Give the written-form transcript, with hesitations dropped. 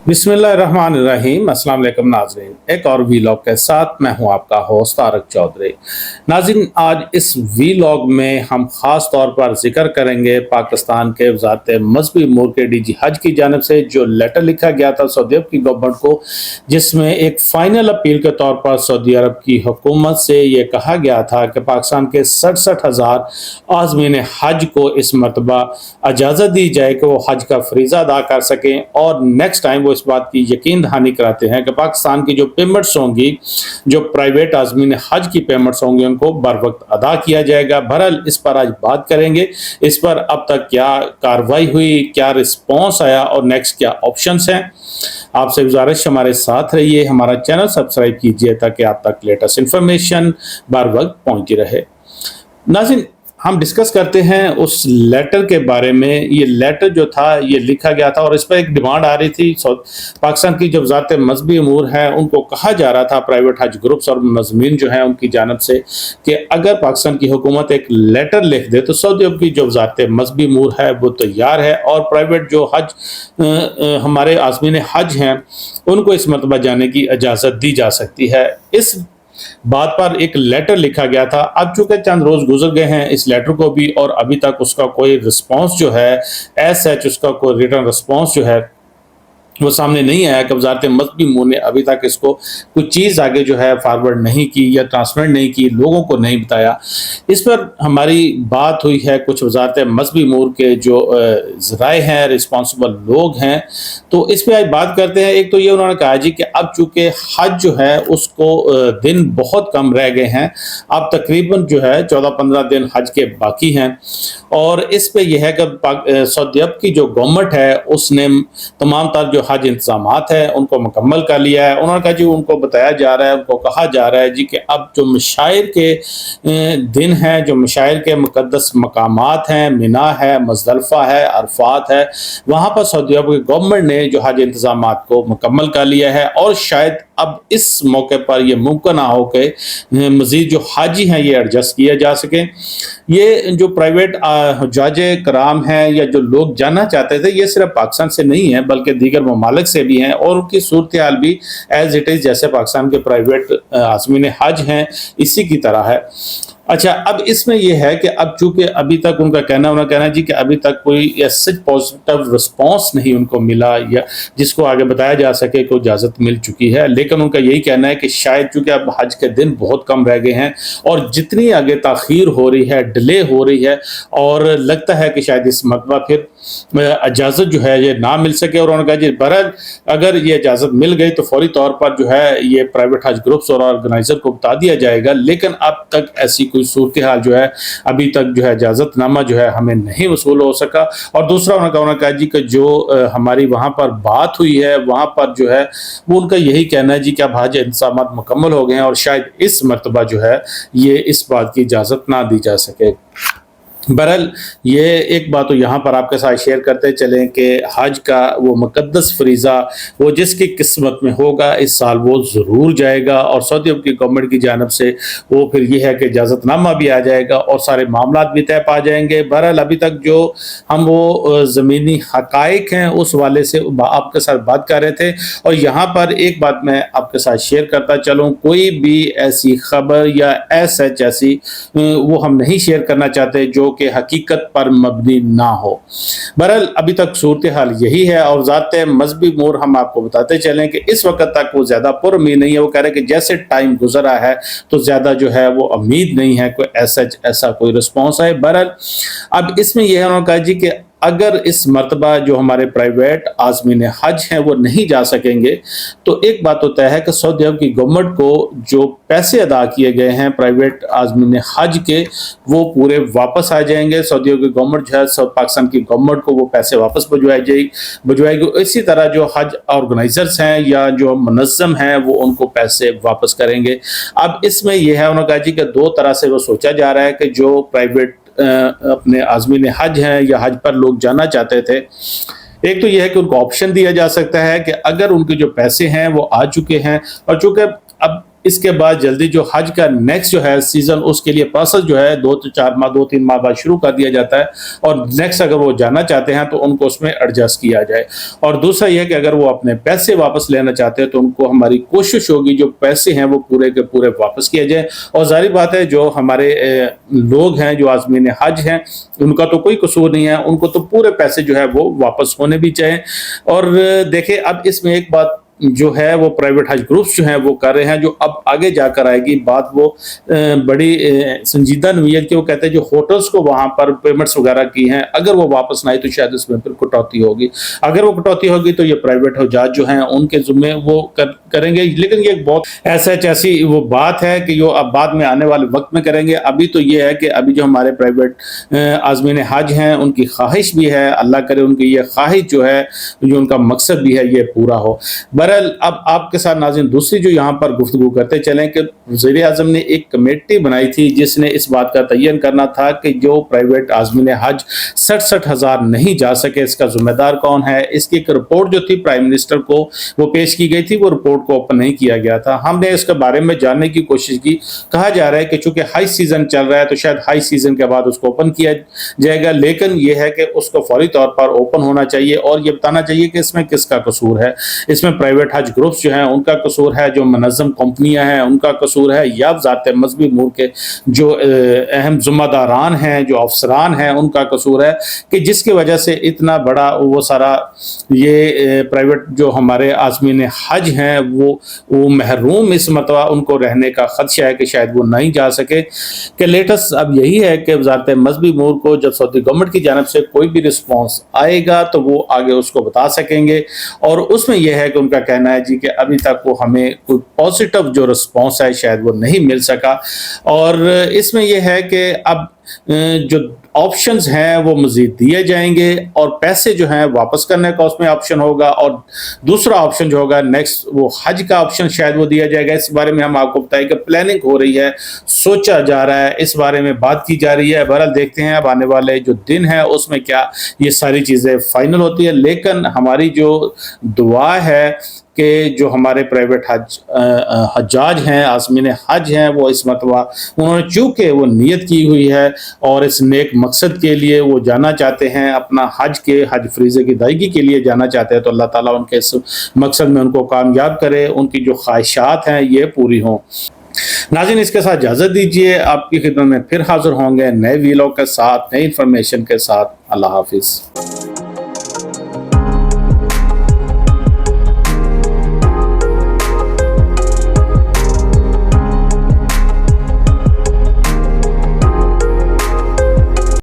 बिस्मिल्लाहिर्रहमानिर्रहीम। अस्सलाम वालेकुम नाज़रीन, एक और वीलॉग के साथ मैं हूं आपका होस्ट तारक चौधरी। नाज़रीन, आज इस वीलॉग में हम ख़ास तौर पर जिक्र करेंगे पाकिस्तान के वज़ारत मज़हबी उमूर के डीजी हज की जानब से जो लेटर लिखा गया था सऊदी अरब की गवर्नमेंट को, जिसमें एक फ़ाइनल अपील के तौर पर सऊदी अरब की हुकूमत से ये कहा गया था कि पाकिस्तान के 67,000 आज़मीन हज को इस मरतबा इजाज़त दी जाए कि वो हज का फरीज़ा अदा कर सकें, और नेक्स्ट टाइम वो इस बात की यकीन दहानी कराते हैं कि पाकिस्तान की जो पेमेंट्स होंगी, जो प्राइवेट आज़मीन हज की पेमेंट्स होंगी, उनको बर वक्त अदा किया जाएगा। बहरहाल इस पर आज बात करेंगे, इस पर अब तक क्या कार्रवाई हुई, क्या रिस्पॉन्स आया और नेक्स्ट क्या ऑप्शंस हैं। आपसे गुजारिश हमारे साथ रहिए, हमारा चैनल सब्सक्राइब कीजिए ताकि आप तक लेटेस्ट इन्फॉर्मेशन बर वक्त पहुँचती रहे। नाज़रीन, हम डिस्कस करते हैं उस लेटर के बारे में। ये लेटर जो था ये लिखा गया था और इस पर एक डिमांड आ रही थी। पाकिस्तान की जो वज़ारत मज़हबी उमूर है उनको कहा जा रहा था, प्राइवेट हज ग्रुप्स और मुनज़्ज़मीन जो हैं उनकी जानब से, कि अगर पाकिस्तान की हुकूमत एक लेटर लिख दे तो सऊदी अरब की जो वज़ारत मज़हबी उमूर है वो तैयार है, और प्राइवेट जो हज हमारे आज़मीन हज हैं उनको इस मरतबा जाने की इजाज़त दी जा सकती है। इस बात पर एक लेटर लिखा गया था। अब चूंकि चंद रोज गुजर गए हैं इस लेटर को भी, और अभी तक उसका कोई रिस्पांस जो है, एज सच उसका कोई रिटर्न रिस्पांस जो है वो सामने नहीं आया कि वज़ारत मज़हबी उमूर ने अभी तक इसको कुछ चीज़ आगे जो है फॉरवर्ड नहीं की या ट्रांसमिट नहीं की, लोगों को नहीं बताया। इस पर हमारी बात हुई है कुछ वज़ारत मज़हबी उमूर के जो ज़राए हैं, रिस्पॉन्सिबल लोग हैं, तो इस पर आज बात करते हैं। एक तो ये उन्होंने कहा जी कि अब चूँकि हज जो है उसको दिन बहुत कम रह गए हैं, अब तकरीबन जो है 14-15 दिन हज के बाकी हैं, और इस पे यह है कि सऊदी अरब की जो गवर्नमेंट है उसने तमाम तर जो हज इंतजामात है उनको मुकम्मल कर लिया है। उन्होंने कहा जी, उनको बताया जा रहा है, उनको कहा जा रहा है जी कि अब जो मशाइर के दिन हैं, जो मशाइर के मुकद्दस मकामात हैं, मिना है, मुज़दलिफ़ा है, अरफात है, वहाँ पर सऊदी अरब की गवर्नमेंट ने जो हज इंतजामात को मुकम्मल कर लिया है, और शायद अब इस मौके पर यह मुमकिन ना हो कि मज़ीद जो हाजी हैं ये एडजस्ट किया जा सके। ये जो प्राइवेट हुज्जाज कराम हैं या जो लोग जानना चाहते थे, ये सिर्फ पाकिस्तान से नहीं है बल्कि दीगर ममालिक से भी हैं, और उनकी सूरत हाल भी एज इट इज़ जैसे पाकिस्तान के प्राइवेट आज़मीन हज हैं इसी की तरह है। अच्छा, अब इसमें यह है कि अब चूंकि अभी तक उनका कहना जी कि अभी तक कोई सच पॉजिटिव रिस्पांस नहीं उनको मिला या जिसको आगे बताया जा सके को इजाज़त मिल चुकी है, लेकिन उनका यही कहना है कि शायद चूंकि अब हज के दिन बहुत कम रह गए हैं और जितनी आगे ताख़ीर हो रही है, डिले हो रही है, और लगता है कि शायद इस मरतबा फिर इजाज़त जो है ये ना मिल सके। और उन्होंने कहा जी बहरहाल अगर ये इजाज़त मिल गई तो फौरी तौर पर जो है ये प्राइवेट हज ग्रुप्स और ऑर्गेनाइज़र को बता दिया जाएगा, लेकिन अब तक ऐसी कोई सूरत हाल जो है अभी तक जो है इजाज़तनामा जो है हमें नहीं वसूल हो सका। और दूसरा उन्होंने कहा जी कि जो हमारी वहाँ पर बात हुई है वहाँ पर जो है वो उनका यही कहना है जी कि अब हज इंतज़ामात मुकम्मल हो गए हैं और शायद इस मरतबा जो है ये इस बात की इजाज़त ना दी जा सके। बहरहाल ये एक बात तो यहाँ पर आपके साथ शेयर करते चलें कि हज का वो मुकद्दस फरीज़ा वो जिसकी किस्मत में होगा इस साल वो ज़रूर जाएगा, और सऊदी अरब की गवर्नमेंट की जानब से वो फिर ये है कि इजाज़तनामा भी आ जाएगा और सारे मामला भी तय पा जाएंगे। बहरहाल अभी तक जो हम वो ज़मीनी हक़ाइक़ हैं उस वाले से आपके साथ बात कर रहे थे, और यहाँ पर एक बात मैं आपके साथ शेयर करता चलूँ, कोई भी ऐसी खबर या सच ऐसी वो हम नहीं शेयर करना चाहते जो कि हकीकत पर मबनी ना हो। बहरहाल अभी तक सूरत हाल यही है, और ज़ाते मज़हबी उमूर हम आपको बताते चलें कि इस वक्त तक वो ज़्यादा पुरउम्मीद नहीं है। वो कह रहे हैं कि जैसे टाइम गुजरा है तो ज़्यादा जो है वो उम्मीद नहीं है कोई ऐसा कोई रिस्पॉन्स है। बहरहाल अब इसमें यह है, उन्होंने कहा जी कि अगर इस मरतबा जो हमारे प्राइवेट आज़मीन हज हैं वो नहीं जा सकेंगे तो एक बात तो तय है कि सऊदी अरब की गवर्नमेंट को जो पैसे अदा किए गए हैं प्राइवेट आज़मीन हज के वो वापस आ जाएंगे। सऊदी अरब की गवर्नमेंट जो है पाकिस्तान की गवर्नमेंट को वो पैसे वापस भिजवाएगी। इसी तरह जो हज ऑर्गेनाइजर्स हैं या जो मुनज़्ज़म हैं वो उनको पैसे वापस करेंगे। अब इसमें यह है, उन्होंने कहा जी कि दो तरह से वो सोचा जा रहा है कि जो प्राइवेट अपने आज़मीन हज हैं या हज पर लोग जाना चाहते थे, एक तो यह है कि उनको ऑप्शन दिया जा सकता है कि अगर उनके जो पैसे हैं वो आ चुके हैं, और चूंकि अब اس کے بعد جلدی جو حج کا نیکسٹ جو ہے سیزن، اس کے لیے پروسیس جو ہے 2-3 ماہ بعد شروع کر دیا جاتا ہے، اور نیکسٹ اگر وہ جانا چاہتے ہیں تو ان کو اس میں ایڈجسٹ کیا جائے۔ اور دوسرا یہ کہ اگر وہ اپنے پیسے واپس لینا چاہتے ہیں تو ان کو ہماری کوشش ہوگی جو پیسے ہیں وہ پورے کے پورے واپس کیے جائیں۔ اور ظاہر بات ہے جو ہمارے لوگ ہیں جو عازمین حج ہیں ان کا تو کوئی قصور نہیں ہے، ان کو تو پورے پیسے جو ہے وہ واپس ہونے بھی چاہیے۔ اور دیکھیں اب اس میں ایک بات جو ہے وہ پرائیویٹ حج گروپس جو ہیں وہ کر رہے ہیں، جو اب آگے جا کر آئے گی بات، وہ بڑی سنجیدہ نوعیت کے، وہ کہتے ہیں جو ہوٹلز کو وہاں پر پیمنٹس وغیرہ کی ہیں اگر وہ واپس نہ آئی تو شاید اس میں پھر کٹوتی ہوگی۔ اگر وہ کٹوتی ہوگی تو یہ پرائیویٹ حجاج جو ہیں ان کے ذمہ وہ کریں گے، لیکن یہ ایک بہت ایسی وہ بات ہے کہ جو اب بعد میں آنے والے وقت میں کریں گے۔ ابھی تو یہ ہے کہ ابھی جو ہمارے پرائیویٹ عازمین حج ہیں ان کی خواہش بھی ہے، اللہ کرے ان کی یہ خواہش جو ہے، جو ان کا مقصد بھی ہے، یہ پورا ہو۔ بہرحال اب آپ کے ساتھ ناظرین دوسری جو یہاں پر گفتگو کرتے چلیں کہ وزیر اعظم نے ایک کمیٹی بنائی تھی جس نے اس بات کا تعین کرنا تھا کہ جو پرائیویٹ عازمین حج 67,000 نہیں جا سکے اس کا ذمہ دار کون ہے۔ اس کی ایک رپورٹ جو تھی پرائم منسٹر کو وہ پیش کی گئی تھی، وہ رپورٹ کو اوپن نہیں کیا گیا تھا۔ ہم نے اس کے بارے میں جاننے کی کوشش کی، کہا جا رہا ہے کہ چونکہ ہائی سیزن چل رہا ہے تو شاید ہائی سیزن کے بعد اس کو اوپن کیا جائے گا، لیکن یہ ہے کہ اس کو فوری طور پر اوپن ہونا چاہیے اور یہ بتانا چاہیے کہ اس میں کس کا قصور ہے۔ اس میں پرائیویٹ حج گروپس جو ہیں ان کا قصور ہے، جو منظم کمپنیاں ہیں ان کا قصور ہے، یا ذات مذہبی امور کے جو اہم ذمہ داران ہیں، جو افسران ہیں ان کا قصور ہے کہ جس کی وجہ سے اتنا بڑا وہ سارا یہ پرائیویٹ جو ہمارے عازمین حج ہیں وہ محروم اس مرتبہ ان کو رہنے کا خدشہ ہے کہ شاید وہ نہیں جا سکے۔ کہ لیٹسٹ اب یہی ہے کہ وزارت مذہبی امور کو جب سعودی گورنمنٹ کی جانب سے کوئی بھی رسپانس آئے گا تو وہ آگے اس کو بتا سکیں گے، اور اس میں یہ ہے کہ ان کا کہنا ہے جی کہ ابھی تک وہ ہمیں کوئی پازیٹیو جو رسپانس ہے شاید وہ نہیں مل سکا۔ اور اس میں یہ ہے کہ اب جو آپشنز ہیں وہ مزید دیے جائیں گے اور پیسے جو ہیں واپس کرنے کا اس میں آپشن ہوگا، اور دوسرا آپشن جو ہوگا نیکسٹ وہ حج کا آپشن شاید وہ دیا جائے گا۔ اس بارے میں ہم آپ کو بتائیں کہ پلاننگ ہو رہی ہے، سوچا جا رہا ہے، اس بارے میں بات کی جا رہی ہے۔ بہرحال دیکھتے ہیں اب آنے والے جو دن ہیں اس میں کیا یہ ساری چیزیں فائنل ہوتی ہے، لیکن ہماری جو دعا ہے کہ جو ہمارے پرائیویٹ حجاج ہیں، عازمین حج ہیں، وہ اس مرتبہ انہوں نے چونکہ وہ نیت کی ہوئی ہے اور اس نیک مقصد کے لیے وہ جانا چاہتے ہیں، اپنا حج فریضے کی ادائیگی کے لیے جانا چاہتے ہیں، تو اللہ تعالیٰ ان کے اس مقصد میں ان کو کامیاب کرے، ان کی جو خواہشات ہیں یہ پوری ہوں۔ ناظرین اس کے ساتھ اجازت دیجیے، آپ کی خدمت میں پھر حاضر ہوں گے نئے ویلاگ کے ساتھ، نئی انفارمیشن کے ساتھ۔ اللہ حافظ۔